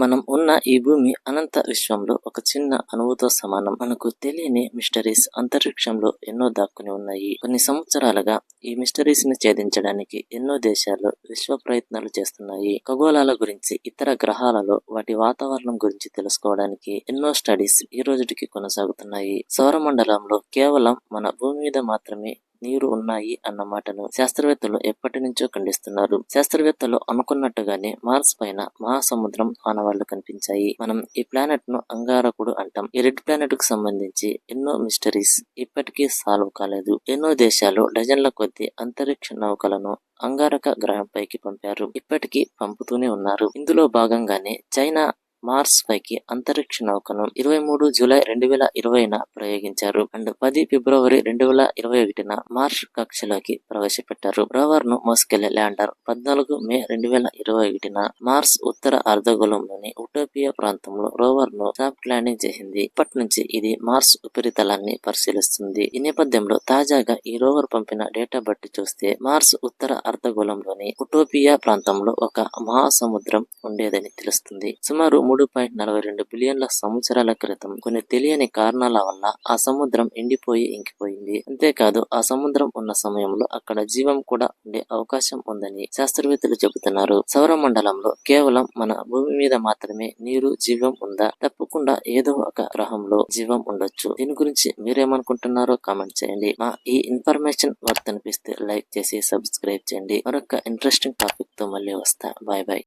మనం ఉన్న ఈ భూమి అనంత విశ్వంలో ఒక చిన్న అణువుతో సమానం. మనకు తెలియని మిస్టరీస్ అంతరిక్షంలో ఎన్నో దాక్కుని ఉన్నాయి. కొన్ని సంవత్సరాలుగా ఈ మిస్టరీస్ ని ఛేదించడానికి ఎన్నో దేశాలు విశ్వ ప్రయత్నాలు చేస్తున్నాయి. ఖగోళాల గురించి, ఇతర గ్రహాలలో వాటి వాతావరణం గురించి తెలుసుకోవడానికి ఎన్నో స్టడీస్ ఈ రోజుటికి కొనసాగుతున్నాయి. సౌరమండలంలో కేవలం మన భూమి మీద మాత్రమే నీరు ఉన్నాయి అన్న మాటను శాస్త్రవేత్తలు ఎప్పటి నుంచో ఖండిస్తున్నారు. శాస్త్రవేత్తలు అనుకున్నట్టుగానే మార్స్ పైన మహాసముద్రం ఆనవాళ్లు కనిపించాయి. మనం ఈ ప్లానెట్ ను అంగారకుడు అంటాం. ఈ రెడ్ ప్లానెట్ కు సంబంధించి ఎన్నో మిస్టరీస్ ఇప్పటికీ సాల్వ్ కాలేదు. ఎన్నో దేశాలు డజన్ల కొద్ది అంతరిక్ష నౌకలను అంగారక గ్రహంపైకి పంపారు. ఇప్పటికీ పంపుతూనే ఉన్నారు. ఇందులో భాగంగానే చైనా మార్స్ పైకి అంతరిక్ష నౌకను 23 జూలై 2020న ప్రయోగించారు అండ్ 10 ఫిబ్రవరి 2021న మార్స్ కక్షలోకి ప్రవేశపెట్టారు. రోవర్ ను మోసుకెళ్లే ల్యాండర్ 14 మే 2021న మార్స్ ఉత్తర అర్ధగోళంలోని ఉటోపియా ప్రాంతంలో రోవర్ ను సాఫ్ట్ ల్యాండింగ్ చేసింది. ఇప్పటి నుంచి ఇది మార్స్ ఉపరితలాన్ని పరిశీలిస్తుంది. ఈ నేపథ్యంలో తాజాగా ఈ రోవర్ పంపిన డేటా బట్టి చూస్తే మార్స్ ఉత్తర అర్ధగోళంలోని ఉటోపియా ప్రాంతంలో ఒక మహాసముద్రం ఉండేదని తెలుస్తుంది. సుమారు 3.42 బిలియన్ల సంవత్సరాల క్రితం కొన్ని తెలియని కారణాల వల్ల ఆ సముద్రం ఎండిపోయి ఇంకిపోయింది. అంతేకాదు ఆ సముద్రం ఉన్న సమయంలో అక్కడ జీవం కూడా ఉండే అవకాశం ఉందని శాస్త్రవేత్తలు చెబుతున్నారు. సౌరమండలంలో కేవలం మన భూమి మీద మాత్రమే నీరు, జీవం ఉందా? తప్పకుండా ఏదో ఒక గ్రహంలో జీవం ఉండొచ్చు. దీని గురించి మీరేమనుకుంటున్నారో కామెంట్ చేయండి. మా ఈ ఇన్ఫర్మేషన్ వర్త్ అనిపిస్తే లైక్ చేసి సబ్స్క్రైబ్ చేయండి. మరొక ఇంట్రెస్టింగ్ టాపిక్ తో మళ్ళీ వస్తా. Bye bye.